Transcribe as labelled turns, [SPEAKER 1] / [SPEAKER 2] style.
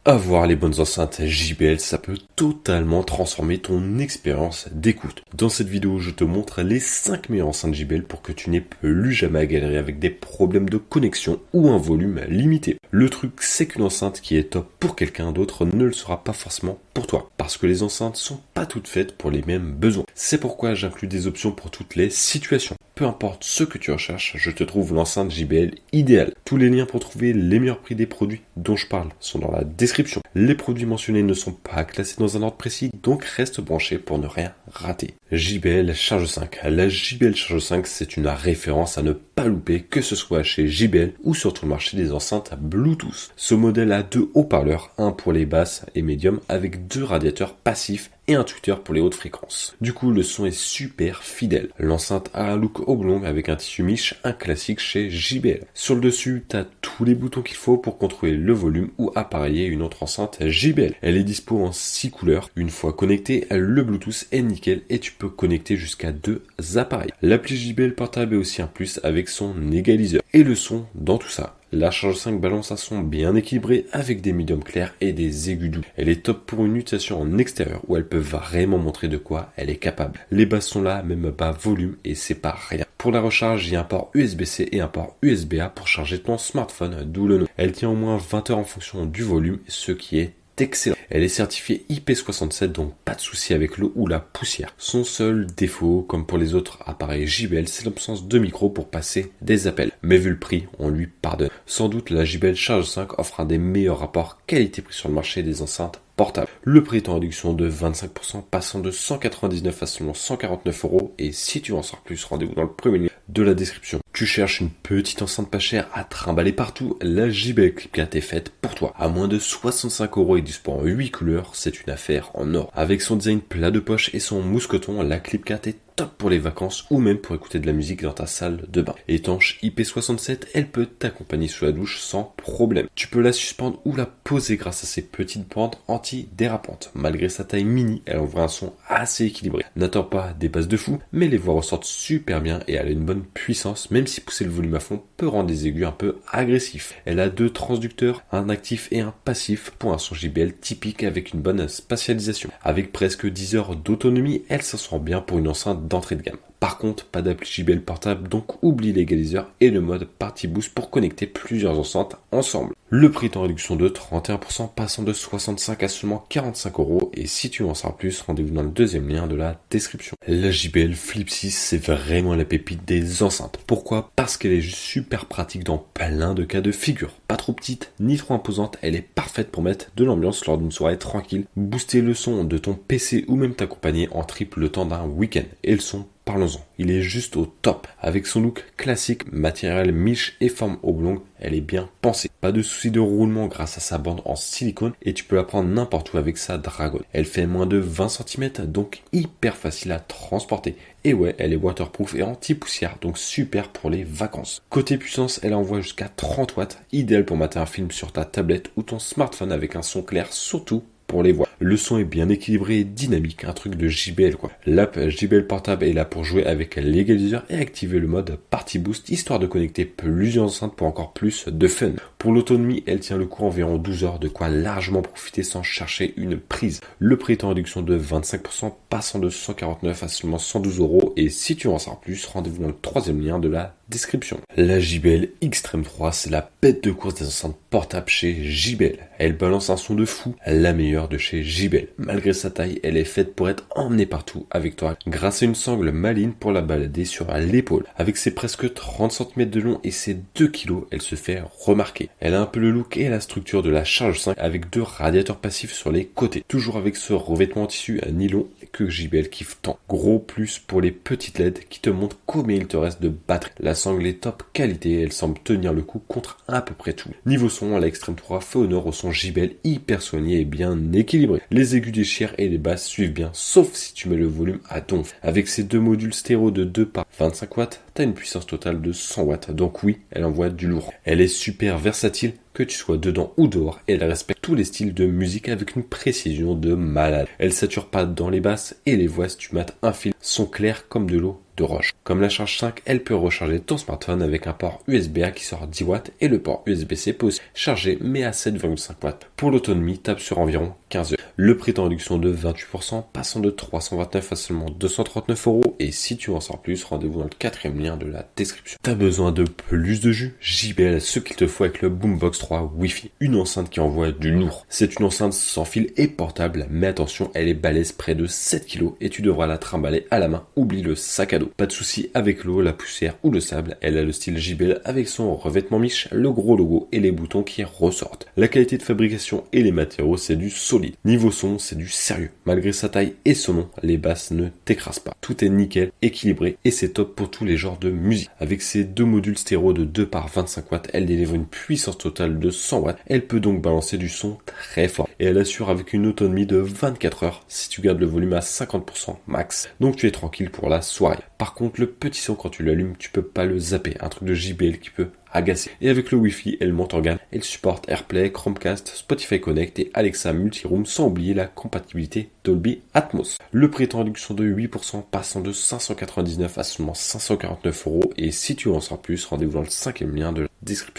[SPEAKER 1] Avoir les bonnes enceintes JBL, ça peut totalement transformer ton expérience d'écoute. Dans cette vidéo, je te montre les 5 meilleures enceintes JBL pour que tu n'aies plus jamais à galérer avec des problèmes de connexion ou un volume limité. Le truc, c'est qu'une enceinte qui est top pour quelqu'un d'autre ne le sera pas forcément pour toi, parce que les enceintes sont pas toutes faites pour les mêmes besoins. C'est pourquoi j'inclus des options pour toutes les situations. Peu importe ce que tu recherches, je te trouve l'enceinte JBL idéale. Tous les liens pour trouver les meilleurs prix des produits dont je parle sont dans la description. Les produits mentionnés ne sont pas classés dans un ordre précis, donc reste branché pour ne rien rater. JBL Charge 5. La JBL Charge 5, c'est une référence à ne pas louper, que ce soit chez JBL ou sur tout le marché des enceintes Bluetooth. Ce modèle a 2 haut-parleurs, un pour les basses et médiums, avec 2 radiateurs passifs et un tweeter pour les hautes fréquences. Du coup, le son est super fidèle. L'enceinte a un look oblong avec un tissu miche, un classique chez JBL. Sur le dessus, t'as tous les boutons qu'il faut pour contrôler le volume ou appareiller une autre enceinte JBL. Elle est dispo en 6 couleurs. Une fois connecté, le Bluetooth est nickel et tu peux connecter jusqu'à 2 appareils. L'appli JBL portable est aussi un plus avec son égaliseur. Et le son dans tout ça. La Charge 5 balance un son bien équilibré avec des médiums clairs et des aigus doux. Elle est top pour une utilisation en extérieur où elle peut vraiment montrer de quoi elle est capable. Les basses sont là, même bas volume, et c'est pas rien. Pour la recharge, il y a un port USB-C et un port USB-A pour charger ton smartphone, d'où le nom. Elle tient au moins 20 heures en fonction du volume, ce qui est excellent. Elle est certifiée IP67, donc pas de souci avec l'eau ou la poussière. Son seul défaut, comme pour les autres appareils JBL, c'est l'absence de micro pour passer des appels. Mais vu le prix, on lui pardonne. Sans doute, la JBL Charge 5 offre un des meilleurs rapports qualité-prix sur le marché des enceintes portables. Le prix est en réduction de 25%, passant de 199 à seulement 149 €. Et si tu veux en savoir plus, rendez-vous dans le premier lien de la description. Tu cherches une petite enceinte pas chère à trimballer partout, la JBL Clip4 est faite pour toi. À moins de 65 € et dispo en 8 couleurs, c'est une affaire en or. Avec son design plat de poche et son mousqueton, la Clip4 est top pour les vacances ou même pour écouter de la musique dans ta salle de bain. Étanche IP67, elle peut t'accompagner sous la douche sans problème. Tu peux la suspendre ou la poser grâce à ses petites pentes anti-dérapantes. Malgré sa taille mini, elle envoie un son assez équilibré. N'attends pas des basses de fou, mais les voix ressortent super bien et elle a une bonne puissance, même si pousser le volume à fond peut rendre les aigus un peu agressifs. Elle a 2 transducteurs, un actif et un passif pour un son JBL typique avec une bonne spatialisation. Avec presque 10 heures d'autonomie, elle s'en sort bien pour une enceinte d'entrée de gamme. Par contre, pas d'appli JBL portable, donc oublie l'égaliseur et le mode Party Boost pour connecter plusieurs enceintes ensemble. Le prix est en réduction de 31%, passant de 65 à seulement 45 €. Et si tu veux en savoir plus, rendez-vous dans le deuxième lien de la description. La JBL Flip 6, c'est vraiment la pépite des enceintes. Pourquoi ? Parce qu'elle est juste super pratique dans plein de cas de figure. Pas trop petite, ni trop imposante, elle est parfaite pour mettre de l'ambiance lors d'une soirée tranquille, booster le son de ton PC ou même t'accompagner en trip le temps d'un week-end. Et le son, parlons-en, il est juste au top. Avec son look classique, matériel miche et forme oblongue, elle est bien pensée. Pas de souci de roulement grâce à sa bande en silicone et tu peux la prendre n'importe où avec sa dragonne. Elle fait moins de 20 cm, donc hyper facile à transporter. Et ouais, elle est waterproof et anti-poussière, donc super pour les vacances. Côté puissance, elle envoie jusqu'à 30 watts, idéal pour mater un film sur ta tablette ou ton smartphone avec un son clair, surtout pour les voix. Le son est bien équilibré et dynamique, un truc de JBL quoi. L'app JBL portable est là pour jouer avec l'égaliseur et activer le mode Party Boost, histoire de connecter plusieurs enceintes pour encore plus de fun. Pour l'autonomie, elle tient le coup environ 12 heures, de quoi largement profiter sans chercher une prise. Le prix est en réduction de 25%, passant de 149 à seulement 112 €. Et si tu veux en savoir plus, rendez-vous dans le troisième lien de la description. La JBL Extreme 3, c'est la bête de course des enceintes portables chez JBL. Elle balance un son de fou, la meilleure de chez JBL. Malgré sa taille, elle est faite pour être emmenée partout avec toi grâce à une sangle maligne pour la balader sur l'épaule. Avec ses presque 30 cm de long et ses 2 kg, elle se fait remarquer. Elle a un peu le look et la structure de la Charge 5 avec 2 radiateurs passifs sur les côtés. Toujours avec ce revêtement en tissu à nylon que JBL kiffe tant. Gros plus pour les petites LED qui te montrent combien il te reste de batterie. La sangle est top qualité et elle semble tenir le coup contre à peu près tout. Niveau son, la Extreme 3 fait honneur au son JBL hyper soigné et bien équilibré. Les aigus déchirent et les basses suivent bien, sauf si tu mets le volume à donf. Avec ses 2 modules stéréo de 2 par 25 watts, t'as une puissance totale de 100 watts, donc oui, elle envoie du lourd. Elle est super versatile, que tu sois dedans ou dehors, et elle respecte tous les styles de musique avec une précision de malade. Elle sature pas dans les basses, et les voix, si tu mates un fil, sont claires comme de l'eau de Roche. Comme la charge 5, elle peut recharger ton smartphone avec un port USB-A qui sort 10 watts et le port USB-C peut aussi charger mais à 7,5 watts. Pour l'autonomie, tape sur environ 15 heures. Le prix est en réduction de 28%, passant de 329 à seulement 239 € et si tu en sors plus, rendez-vous dans le 4e lien de la description. T'as besoin de plus de jus? JBL a ce qu'il te faut avec le Boombox 3 Wi-Fi. Une enceinte qui envoie du lourd. C'est une enceinte sans fil et portable, mais attention, elle est balèze près de 7 kg et tu devras la trimballer à la main. Oublie le sac à dos. Pas de souci avec l'eau, la poussière ou le sable. Elle a le style JBL avec son revêtement miche, le gros logo et les boutons qui ressortent. La qualité de fabrication et les matériaux, c'est du solide. Niveau son, c'est du sérieux. Malgré sa taille et son nom, les basses ne t'écrasent pas. Tout est nickel, équilibré et c'est top pour tous les genres de musique. Avec ses deux modules stéréo de 2 par 25 watts, elle délivre une puissance totale de 100 watts. Elle peut donc balancer du son très fort. Et elle assure avec une autonomie de 24 heures si tu gardes le volume à 50% max. Donc tu es tranquille pour la soirée. Par contre, le petit son quand tu l'allumes, tu peux pas le zapper. Un truc de JBL qui peut agacer. Et avec le Wi-Fi, elle monte en gamme. Elle supporte AirPlay, Chromecast, Spotify Connect et Alexa Multiroom sans oublier la compatibilité Dolby Atmos. Le prix est en réduction de 8%, passant de 599 à seulement 549 € et si tu en sors plus, rendez-vous dans le 5e lien de la description.